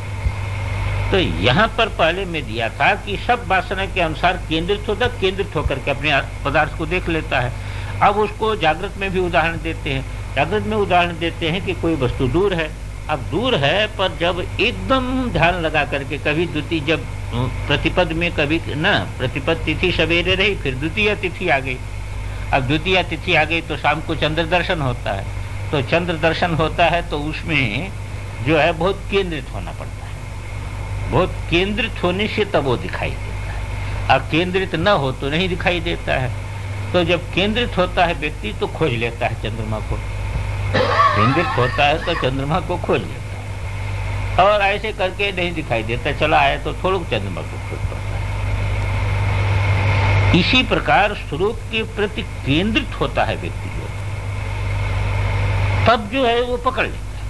तो यहाँ पर पहले में दिया था कि सब वासना के अनुसार केंद्रित होता, केंद्रित होकर के अपने पदार्थ को देख लेता है। अब उसको जागृत में भी उदाहरण देते हैं। जागृत में उदाहरण देते हैं कि कोई वस्तु दूर है, अब दूर है, पर जब एकदम ध्यान लगा करके, कभी द्वितीय, जब प्रतिपद में कभी ना प्रतिपद तिथि सवेरे रही, फिर द्वितीय तिथि आ गई। अब द्वितीय तिथि आ गई तो शाम को चंद्र दर्शन होता है। तो चंद्र दर्शन होता है तो उसमें जो है बहुत केंद्रित होना पड़ता है, बहुत केंद्रित होने से तब वो दिखाई देता है। अब केंद्रित न हो तो नहीं दिखाई देता है। तो जब केंद्रित होता है व्यक्ति तो खोज लेता है चंद्रमा को, केंद्रित होता है तो चंद्रमा को खोज लेता है, और ऐसे करके नहीं दिखाई देता, चला आया तो थोड़ा चंद्रमा को खोज पाता है। इसी प्रकार स्वरूप के प्रति केंद्रित होता है व्यक्ति, तब जो है वो पकड़ लेता है,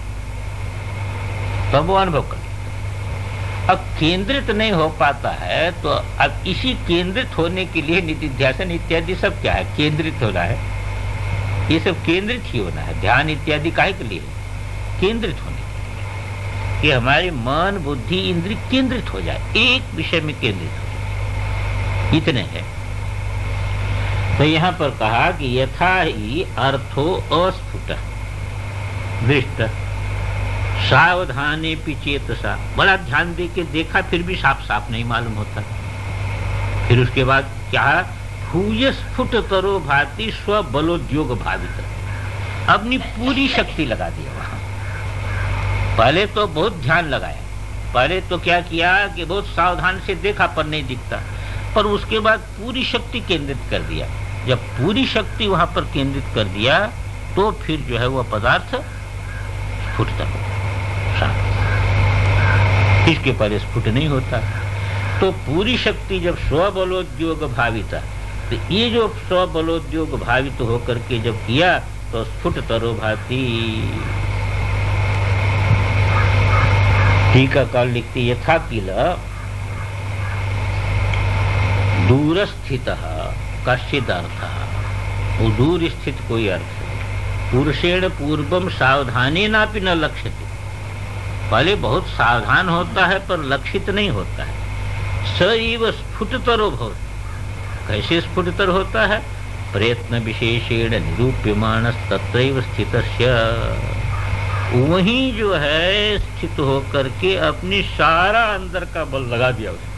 तब वो अनुभव कर लेता है। अब केंद्रित नहीं हो पाता है तो अब इसी केंद्रित होने के लिए निधिध्यासन इत्यादि सब क्या है, केंद्रित होना है। ये सब केंद्रित ही होना है। ध्यान इत्यादि काहे के लिए, केंद्रित होने के लिए, कि हमारे मन बुद्धि इंद्रिय केंद्रित हो जाए, एक विषय में केंद्रित हो जाए, इतने हैं। तो यहाँ पर कहा कि यथा ही अर्थो अस्फुट दृष्ट सावधाने पिचेतसा, बड़ा ध्यान दे के देखा फिर भी साफ साफ नहीं मालूम होता। फिर उसके बाद क्या, भूयस्फुट तरो भाति स्व बलोद्योग भावित, अपनी पूरी शक्ति लगा दिया वहां। पहले तो बहुत ध्यान लगाया, पहले तो क्या किया कि बहुत सावधान से देखा पर नहीं दिखता, पर उसके बाद पूरी शक्ति केंद्रित कर दिया। जब पूरी शक्ति वहां पर केंद्रित कर दिया तो फिर जो है वह पदार्थ स्फुटता होता, इसके पहले स्फुट नहीं होता। तो पूरी शक्ति जब स्वबलोद्योग भाविता, तो ये जो स्वबलोद्योग भावित होकर के जब किया तो स्फुट तरो भाती। टीकाकार लिखती यथा किल दूरस्थित कश्चिद अर्थ, वो दूर स्थित कोई अर्थ पुरुषेण पूर्वम सावधानी नापि न लक्ष्यते, पहले बहुत सावधान होता है पर लक्षित नहीं होता है। सैव स्फुटतरो भवति, कैसे स्फुटतर होता है? प्रयत्न विशेषेण निरूप्यमाण तत्रैव स्थितस्य, वहीं जो है स्थित होकर के अपनी सारा अंदर का बल लगा दिया उसने,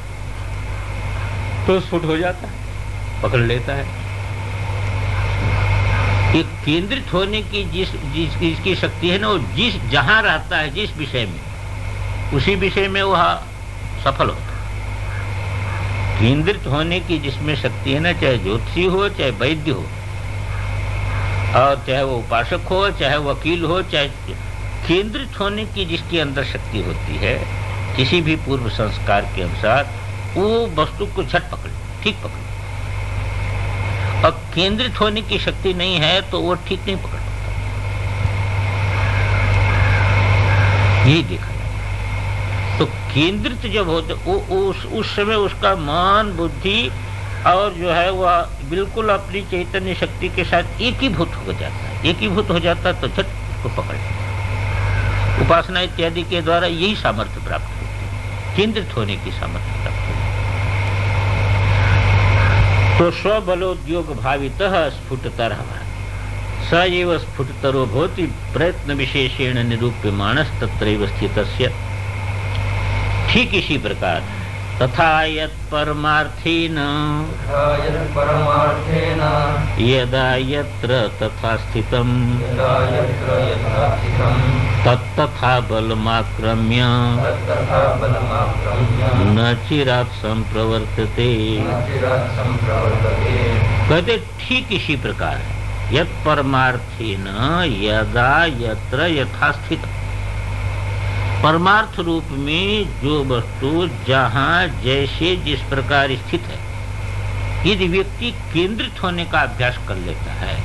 तो स्फुट हो जाता है, पकड़ लेता है। एक केंद्रित होने की जिसकी शक्ति है ना, वो जहां रहता है जिस विषय में, उसी विषय में वह सफल होता है। केंद्रित होने की जिसमें शक्ति है ना, चाहे ज्योतिषी हो चाहे वैद्य हो, और चाहे वो उपासक हो चाहे वकील हो, चाहे केंद्रित होने की जिसके अंदर शक्ति होती है किसी भी पूर्व संस्कार के अनुसार, वो वस्तु को झट पकड़े, ठीक पकड़े। और केंद्रित होने की शक्ति नहीं है तो वो ठीक नहीं पकड़ पाता। यही देखा जाए तो केंद्रित जब होते उस समय उसका मन बुद्धि और जो है वह बिल्कुल अपनी चैतन्य शक्ति के साथ एकीभूत हो जाता है, एकीभूत हो जाता है तो झट उसको पकड़। उपासना इत्यादि के द्वारा यही सामर्थ्य प्राप्त होती है, केंद्रित होने की सामर्थ्य प्राप्त होती है। तो स्वबलोद्योग भावितः स्फुटतरः स एव स्फुटतरो भवति प्रयत्न विशेषेण निरूप्यमाणस् तत्रैव स्थितस्य। ठीक इसी प्रकार तथा यत् परमार्थेन यदा यत्र तथा स्थितं तत्तथा बलमाक्रम्य न चिरात् संप्रवर्तते। कहते ठीक इसी प्रकार है, यत् परमार्थेन यदा यत्र यथा स्थितं, परमार्थ रूप में जो वस्तु जहां जैसे जिस प्रकार स्थित है, यदि व्यक्ति केंद्रित होने का अभ्यास कर लेता है,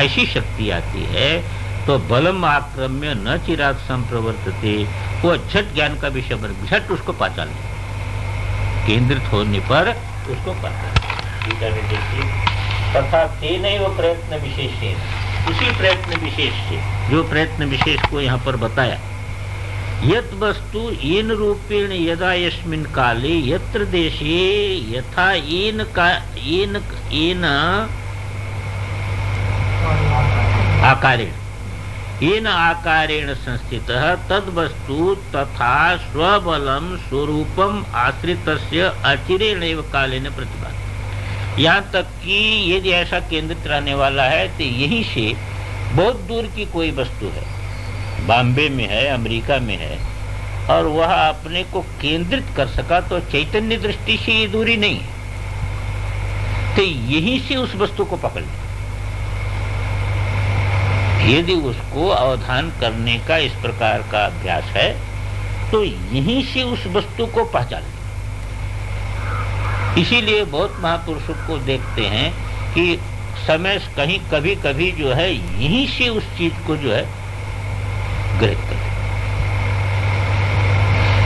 ऐसी शक्ति आती है तो बलम आक्रम्य न चिरात् संप्रवर्तते, वो झट ज्ञान का विषय बन, झट उसको पहचान ले, केंद्रित होने पर उसको पहचान। तथा तेनैव प्रयत्न विशेषेण, उसी प्रयत्न विशेष से, जो प्रयत्न विशेष को यहाँ पर बताया, यत् वस्तु येन रूपेण यदा यस्मिन् काले यत्र देशे यथा येन आकारेण संस्थितः तद् वस्तु तथा स्वबलं स्वरूपम आश्रितस्य अचिरेणैव कालेन प्रतिभाति। यहाँ तक कि यदि ऐसा केंद्रित रहने वाला है तो यहीं से बहुत दूर की कोई वस्तु है, बॉम्बे में है, अमेरिका में है, और वह अपने को केंद्रित कर सका तो चैतन्य दृष्टि से ये दूरी नहीं है, तो यहीं से उस वस्तु को पकड़ ले। यदि उसको अवधान करने का इस प्रकार का अभ्यास है तो यहीं से उस वस्तु को पहचान ले। इसीलिए बहुत महापुरुषों को देखते हैं कि समय कहीं कभी कभी जो है यहीं से उस चीज को जो है ग्रहित कर।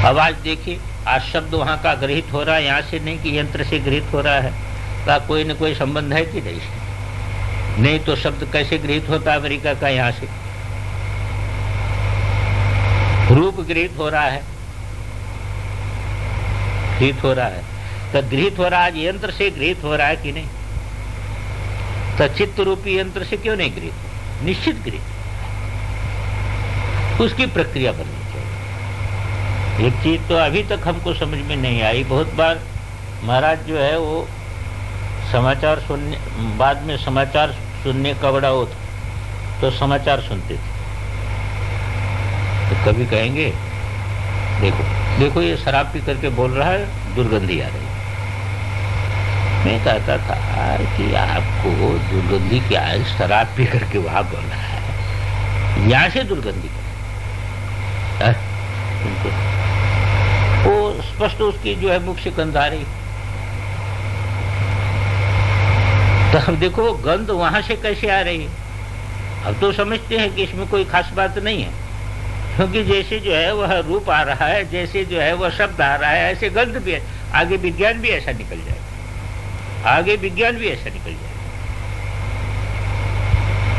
अब आज देखिए, आज शब्द वहां का ग्रहित हो रहा है, यहाँ से नहीं कि यंत्र से ग्रहित हो रहा है, का कोई न कोई संबंध है कि नहीं तो शब्द कैसे गृहित होता है अमेरिका का, यहाँ से रूप गृहित हो रहा है, गृहित हो रहा है, तो गृहित हो रहा है, यंत्र से गृहित हो रहा है कि नहीं, तो चित्त रूपी यंत्र से क्यों नहीं गृहित? निश्चित गृहित, उसकी प्रक्रिया बननी चाहिए। एक चीज तो अभी तक हमको समझ में नहीं आई, बहुत बार महाराज जो है वो समाचार सुनने, बाद में समाचार सुनने का बड़ा वो था, तो समाचार सुनते थे तो कभी कहेंगे देखो देखो ये शराब पी करके बोल रहा है, दुर्गंधी आ रही है। मैं कहता था कि आपको दुर्गंधी क्या है, शराब पी करके वहां बोल रहा है, यहां से दुर्गंधी है, वो स्पष्ट उसकी जो है मुख से गंध आ रही। तो अब देखो गंध वहां से कैसे आ रही है। अब तो समझते हैं कि इसमें कोई खास बात नहीं है, क्योंकि जैसे जो है वह रूप आ रहा है, जैसे जो है वह शब्द आ रहा है, ऐसे गंध भी है। आगे विज्ञान भी ऐसा निकल जाएगा, आगे विज्ञान भी ऐसा निकल जाएगा।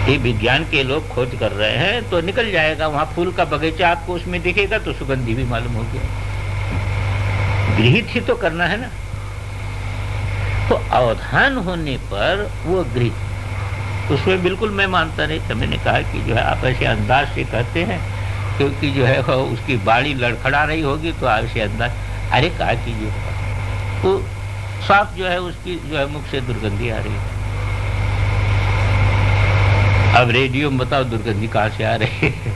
ये विज्ञान के लोग खोज कर रहे हैं तो निकल जाएगा। वहां फूल का बगीचा आपको उसमें दिखेगा तो सुगंधी भी मालूम हो गया। गृहित ही तो करना है ना। तो अवधान होने पर वो गृहित, उसमें बिल्कुल मैं मानता नहीं था। मैंने कहा कि जो है आप ऐसे अंदाज से कहते हैं, क्योंकि जो है उसकी बाड़ी लड़खड़ा रही होगी तो ऐसे अंदाज। अरे कहा कीजिए, तो साफ जो है उसकी जो है मुख से दुर्गंधी आ रही है। अब रेडियो में बताओ दुर्गंधी कहां से आ रही है।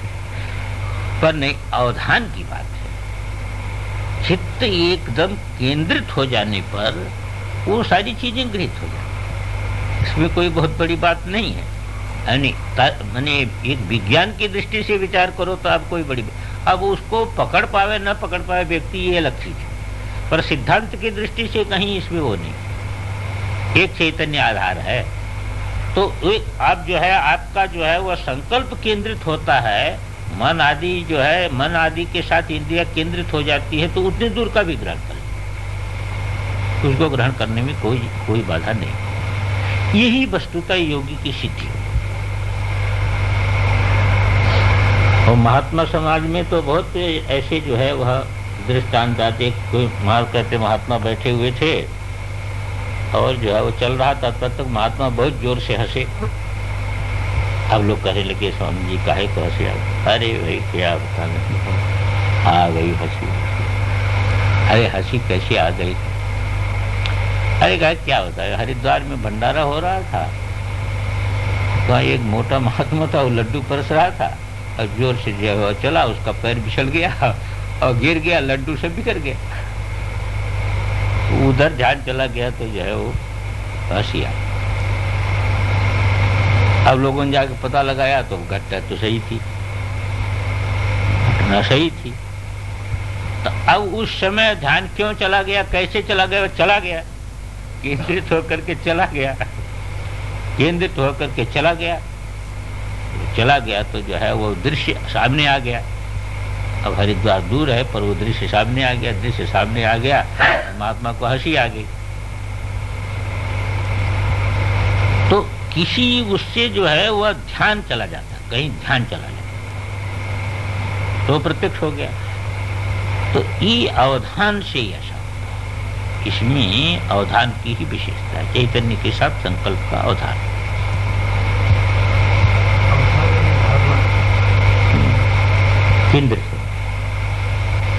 पर नहीं, अवधान की बात है। चित्त एकदम केंद्रित हो जाने पर वो सारी चीजें गृहित हो जाती, इसमें कोई बहुत बड़ी बात नहीं है। माने एक विज्ञान की दृष्टि से विचार करो तो आप कोई बड़ी, अब उसको पकड़ पावे न पकड़ पावे व्यक्ति ये अलग चीज है, पर सिद्धांत की दृष्टि से कहीं इसमें वो नहीं। एक चैतन्य आधार है तो आप जो है आपका जो है वह संकल्प केंद्रित होता है, मन आदि जो है मन आदि के साथ इंद्रिया केंद्रित हो जाती है, तो उतनी दूर का भी ग्रहण करें, उसको ग्रहण करने में कोई बाधा नहीं। यही वस्तुतः योगी की सिद्धि है। और महात्मा समाज में तो बहुत ऐसे जो है वह दृष्टांत आते। कोई कहते महात्मा बैठे हुए थे और जो है वो चल रहा था, तब तक महात्मा बहुत जोर से हंसे। अब लोग कहने लगे स्वामी जी काहे को हंसे? अरे भाई क्या बताना, आ गई हंसी। अरे हंसी कैसे आ गई? अरे कहा क्या होता है, हरिद्वार में भंडारा हो रहा था, तो एक मोटा महात्मा था, वो लड्डू परस रहा था और जोर से जो चला, उसका पैर फिसल गया और गिर गया, लड्डू से बिखर गया। उधर ध्यान चला गया तो जो है वो हंसी आ। अब लोगों ने जाके पता लगाया तो घटना तो सही थी, घटना सही थी। तो अब उस समय ध्यान क्यों चला गया, कैसे चला गया? चला गया, केंद्रित होकर के चला गया, केंद्रित होकर के चला गया, चला गया तो जो है वो दृश्य सामने आ गया। अब हरिद्वार दूर है पर वो दृश्य सामने आ गया, दृश्य सामने आ गया, महात्मा को हंसी आ गई। तो किसी उससे जो है वह ध्यान चला जाता, कहीं ध्यान चला जाता तो प्रत्यक्ष हो गया। तो ये अवधान से ही ऐसा, इसमें अवधान की ही विशेषता है, चैतन्य के साथ संकल्प का अवधान। केंद्रित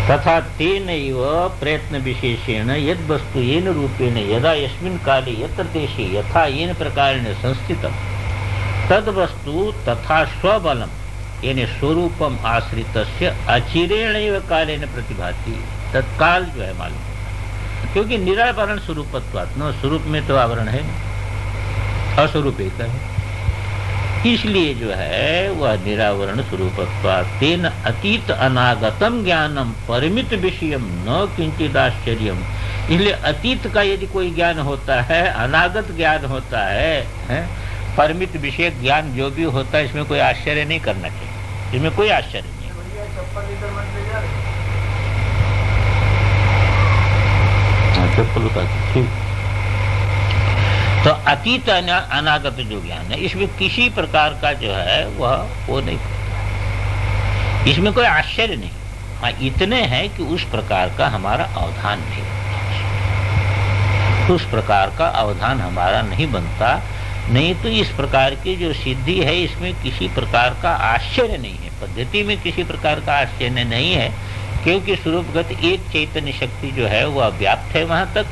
तथा तेनैव प्रयत्न विशेषेण यद वस्तु येन रूपेण यदा यस्मिन् काले यत्र देशे यथा येन प्रकारेण संस्थितम् तद वस्तु तथा स्वबलम येन स्वरूपम आश्रितस्य अचिरेणैव कालेन प्रतिभाति। तत्काल जो है मालूम, क्योंकि निरावरण स्वरूपत्वात्, न स्वरूप में तो आवरण है, अस्वरूप एक है, इसलिए जो है वह निरावरण स्वरूपत्वात् तेन अतीत अनागतम ज्ञानम परिमित विषयम न किंचित आश्चर्यम। इसलिए अतीत का यदि कोई ज्ञान होता है, अनागत ज्ञान होता है, परिमित विषय ज्ञान जो भी होता है, इसमें कोई आश्चर्य नहीं करना चाहिए, इसमें कोई आश्चर्य नहीं। चप्पल उतार ठीक। तो अतीत अनागत जो ज्ञान है, इसमें किसी प्रकार का जो है वह वो नहीं, इसमें कोई आश्चर्य नहीं। हाँ, इतने हैं कि उस प्रकार का हमारा अवधान नहीं, उस प्रकार का अवधान हमारा नहीं बनता। नहीं तो इस प्रकार की जो सिद्धि है इसमें किसी प्रकार का आश्चर्य नहीं है, पद्धति में किसी प्रकार का आश्चर्य नहीं है, क्योंकि स्वरूपगत एक चैतन्य शक्ति जो है वह व्याप्त है वहां तक।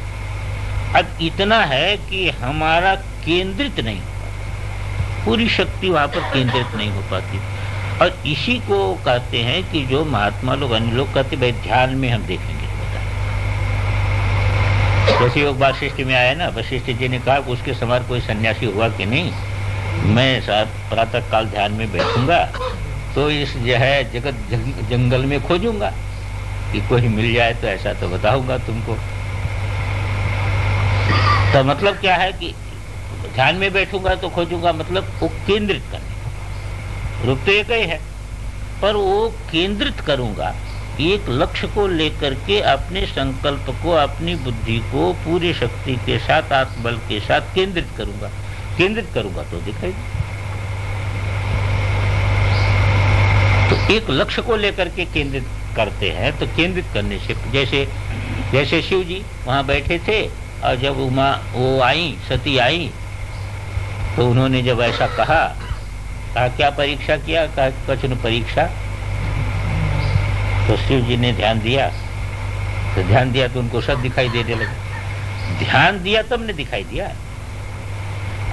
अब इतना है कि हमारा केंद्रित नहीं हो पाता, पूरी शक्ति वहां पर केंद्रित नहीं हो पाती। और इसी को कहते हैं कि जो महात्मा लोग, अन्य लोग कहते भाई ध्यान में हम देखेंगे। जैसे योग वाशिष्ठ में आया ना, वशिष्ठ जी ने कहा उसके समान कोई सन्यासी हुआ कि नहीं, मैं साथ प्रातः काल ध्यान में बैठूंगा तो इस जो है जगत जंगल में खोजूंगा कि कोई मिल जाए तो ऐसा तो बताऊंगा तुमको। तो मतलब क्या है कि ध्यान में बैठूंगा तो खोजूंगा, मतलब वो केंद्रित करने, रूप तो एक ही है, पर वो केंद्रित करूंगा, एक लक्ष्य को लेकर के अपने संकल्प को, अपनी बुद्धि को पूरी शक्ति के साथ, आत्मबल के साथ केंद्रित करूंगा। केंद्रित करूंगा तो दिखाई दे। तो एक लक्ष्य को लेकर के केंद्रित करते हैं, तो केंद्रित करने से, जैसे शिव जी वहां बैठे थे और जब वो आई, सती आई, तो उन्होंने जब ऐसा कहा क्या परीक्षा किया, कहा कचन परीक्षा। तो शिव जी ने ध्यान दिया, तो उनको सब दिखाई देने लगे। ध्यान दिया तब ने दिखाई दिया,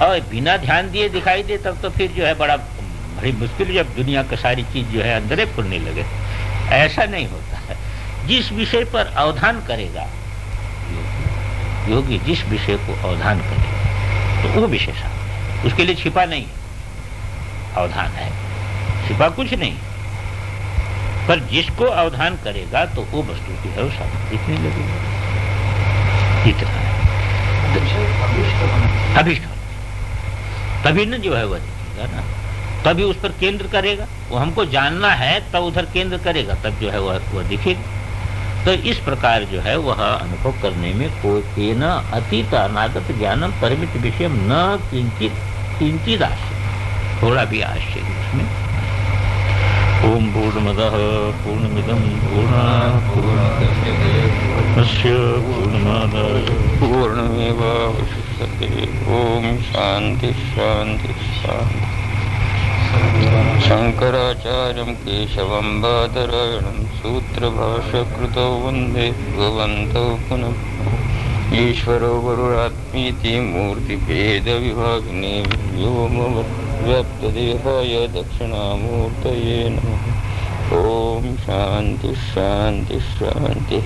और बिना ध्यान दिए दिखाई दे तब तो फिर जो है बड़ी मुश्किल, जब दुनिया का सारी चीज जो है अंदर खुलने लगे। ऐसा नहीं होता है। जिस विषय पर अवधान करेगा योगी, जिस विषय को अवधान करेगा तो वो विषय सामने, उसके लिए छिपा नहीं है, अवधान है, छिपा कुछ नहीं। पर जिसको अवधान करेगा तो वो वस्तु की है वो सामने दिखने लगेगी। इतना है अभिष्ट होना, तभी न जो है वह दिखेगा ना, तभी उस पर केंद्र करेगा। वो हमको जानना है तब उधर केंद्र करेगा, तब जो है वह दिखेगा। तो इस प्रकार जो है वह अनुभव करने में कोई न अतीत अनागत ज्ञानम परिमित विषय न किंचित आश्चर्य, थोड़ा भी आश्चर्य उसमें। ओम पूर्णमदः पूर्णमिदं पूर्णात् पूर्णस्य पूर्णमादाय पूर्णमेवावशिष्यते। ओम शांति शांति शांति। शंकराचार्यं केशवं बादरायणं सूत्रभाष्यकृतौ वन्दे भगवन्तौ पुनः। ईश्वरो गुरुरात्मीति मूर्तिभेदविभागिने व्योमव्याप्तदेहाय दक्षिणामूर्तये नमः। ओम शांति शांति शांति।